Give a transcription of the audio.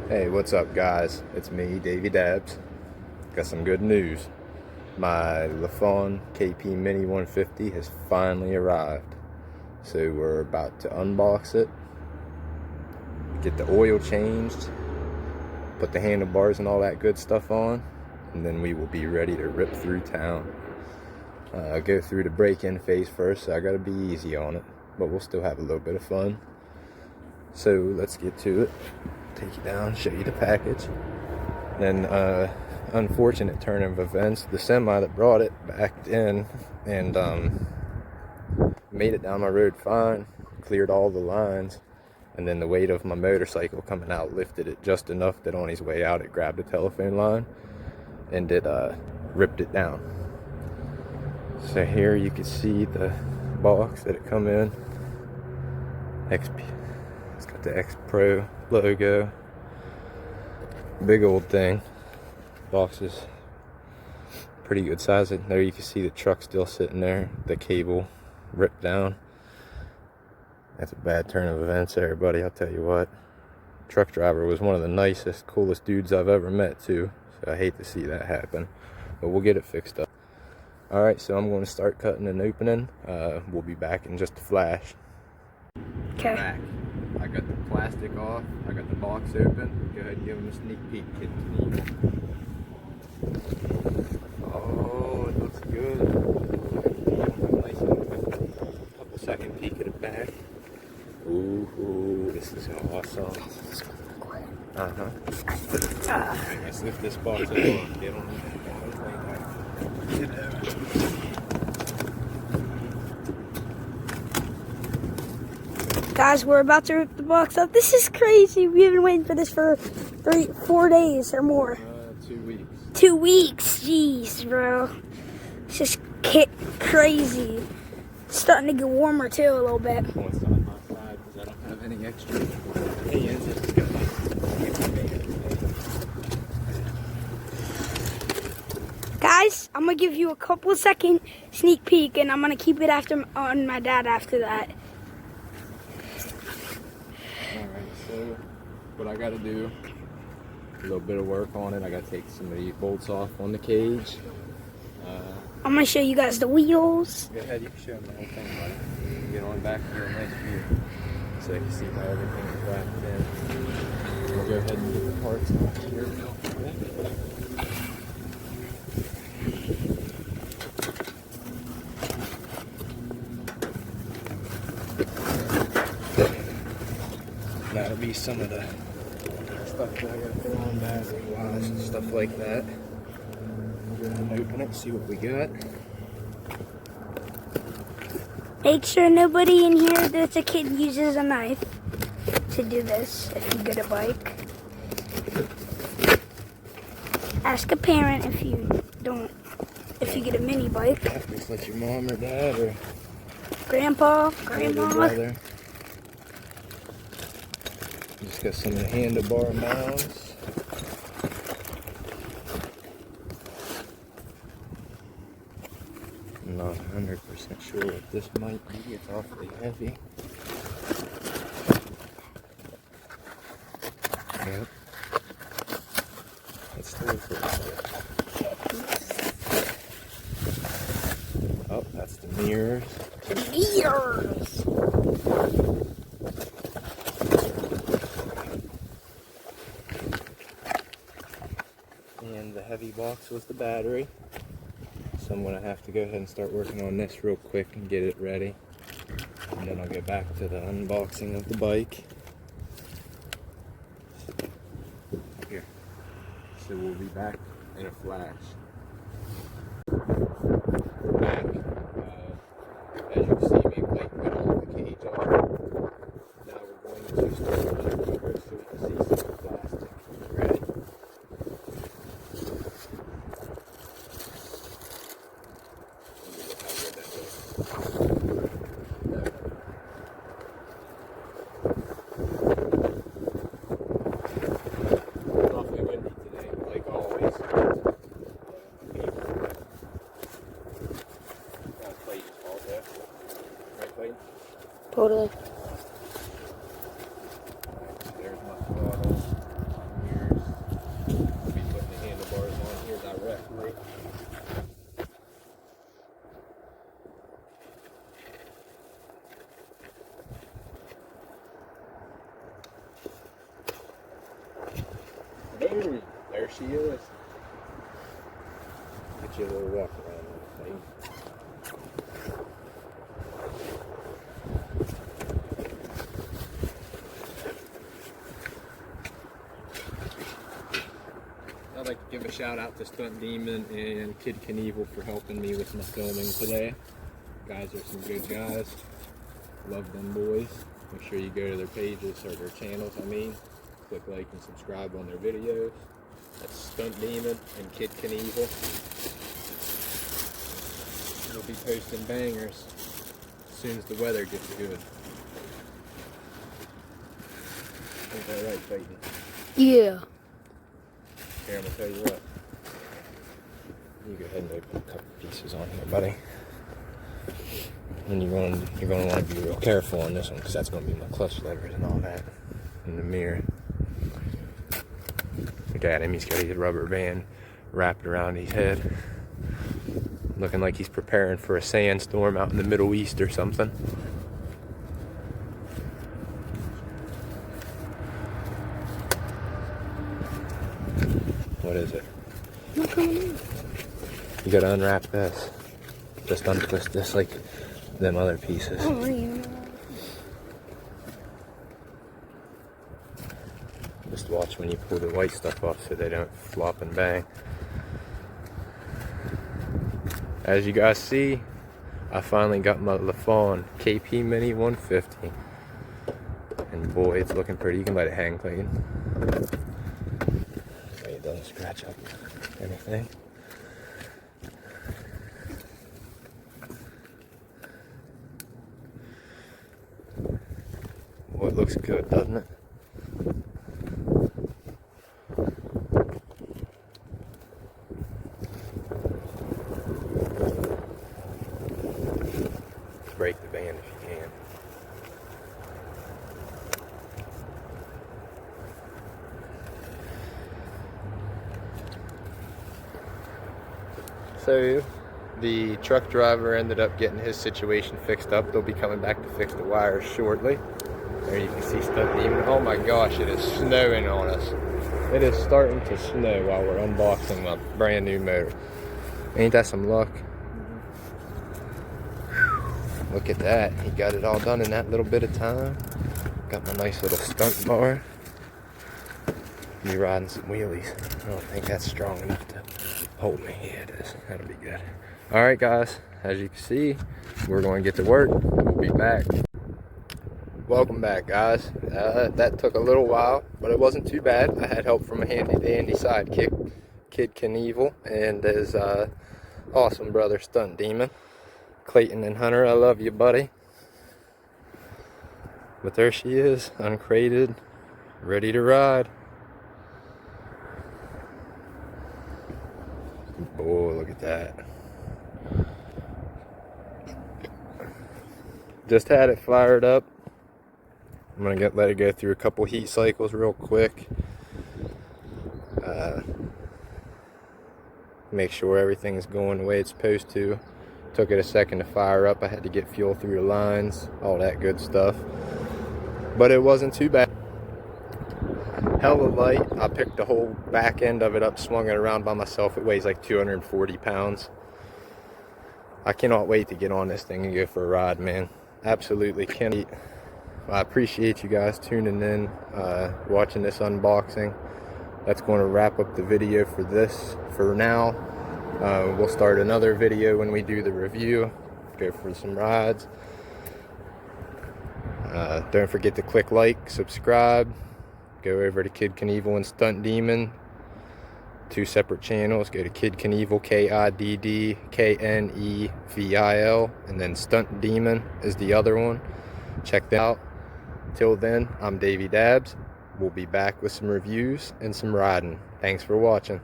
Hey, what's up, guys? It's me, Davey Dabs. Got some good news. My Lifan KP Mini 150 has finally arrived. So we're about to unbox it, get the oil changed, put the handlebars and all that good stuff on, and then we will be ready to rip through town. Go through the break-in phase first, so I gotta be easy on it, but we'll still have a little bit of fun. So let's get to it. Take you down, show you the package. Then unfortunate turn of events, the semi that brought it backed in and made it down my road fine, cleared all the lines, and then the weight of my motorcycle coming out lifted it just enough that on his way out it grabbed a telephone line and it ripped it down. So here you can see the box that it come in. XP, it's got the X Pro logo, big old thing. Box is pretty good size. There you can see the truck still sitting there, the cable ripped down. That's a bad turn of events, everybody, I'll tell you what. Truck driver was one of the nicest, coolest dudes I've ever met too, so I hate to see that happen, but we'll get it fixed up. Alright, so I'm going to start cutting and opening. We'll be back in just a flash. Okay. Back. I got the plastic off, I got the box open. Go ahead and give them a sneak peek, kids. Oh, it looks good. Nice couple second peek at the back. Ooh, this is awesome. Let's lift this box up. Get on. Guys, we're about to rip the box up. This is crazy. We've been waiting for this for 4 days or more. 2 weeks. 2 weeks. Jeez, bro. It's just crazy. It's starting to get warmer too a little bit. I want to start my side because I don't have any extra hands. It's got my Guys, I'm gonna give you a couple of second sneak peek, and I'm gonna keep it on my dad after that. Alright, so what I gotta do, a little bit of work on it. I gotta take some of these bolts off on the cage. I'm gonna show you guys the wheels. Go ahead, you can show them the whole thing, buddy. Get on back here, a nice view, so you can see how everything is wrapped in. We'll go ahead and get the parts off here real quick. That'll be some of the stuff that I gotta put on back, wires and stuff like that. We'll go ahead and open it, see what we got. Make sure nobody in here that's a kid uses a knife to do this if you get a bike. Ask a parent if you get a mini bike. Just let your mom or dad or Grandpa, older brother. Just got some of the handlebar mounts. I'm not 100% sure what this might be. It's awfully heavy. Yep. Let's do it. Oh, that's the mirrors. Mirrors. And the heavy box was the battery. So I'm going to have to go ahead and start working on this real quick and get it ready. And then I'll get back to the unboxing of the bike. Here. So we'll be back in a flash. We're back. As you can see, me like cut all the cage off. Now we're going to start running over so we can see some of the plastic ready. Totally. There's my throttle. Ooh, there she is. Get you a little walk around the thing. I'd like to give a shout out to Stunt Demon and Kid Knievel for helping me with my filming today. Guys are some good guys. Love them boys. Make sure you go to their pages or their channels, click like and subscribe on their videos. That's Stunt Demon and Kid Knievel. They'll be posting bangers as soon as the weather gets good. Ain't that right, Clayton? Yeah. Here, I'm gonna tell you what. You go ahead and open a couple pieces on here, buddy. And you're gonna want to be real careful on this one because that's gonna be my clutch levers and all that in the mirror. Look at him, he's got his rubber band wrapped around his head. Looking like he's preparing for a sandstorm out in the Middle East or something. What is it? Not coming in. You gotta unwrap this. Just untwist this like them other pieces. I don't even know. Just watch when you pull the white stuff off so they don't flop and bang. As you guys see, I finally got my Lifan KP Mini 150. And boy, it's looking pretty. You can let it hang, Clayton. So it doesn't scratch up anything. Well, it looks good, doesn't it? Break the band if you can. So the truck driver ended up getting his situation fixed up. They'll be coming back to fix the wires shortly. There you can see Stunt Demon. Oh my gosh, it is snowing on us. It is starting to snow while we're unboxing my brand new motor. Ain't that some luck? Look at that. He got it all done in that little bit of time. Got my nice little stunt bar. Be riding some wheelies. I don't think that's strong enough to hold me. Yeah, it is. That'll be good. Alright guys, as you can see, we're going to get to work. We'll be back. Welcome back guys. That took a little while, but it wasn't too bad. I had help from a handy dandy sidekick, Kid Knievel, and his awesome brother Stunt Demon. Clayton and Hunter, I love you, buddy. But there she is, uncrated, ready to ride. Boy, look at that. Just had it fired up. I'm gonna let it go through a couple heat cycles real quick. Make sure everything's going the way it's supposed to. Took it a second to fire up. I had to get fuel through the lines, all that good stuff. But it wasn't too bad. Hella light. I picked the whole back end of it up, swung it around by myself. It weighs like 240 pounds. I cannot wait to get on this thing and go for a ride, man. Absolutely can't wait. I appreciate you guys tuning in, watching this unboxing. That's going to wrap up the video for this for now. We'll start another video when we do the review, go for some rides. Don't forget to click like, subscribe, go over to Kid Knievel and Stunt Demon, 2 separate channels. Go to Kid Knievel, KIDDKNEVIL, and then Stunt Demon is the other one. Check that out. Till then, I'm Davey Dabs. We'll be back with some reviews and some riding. Thanks for watching.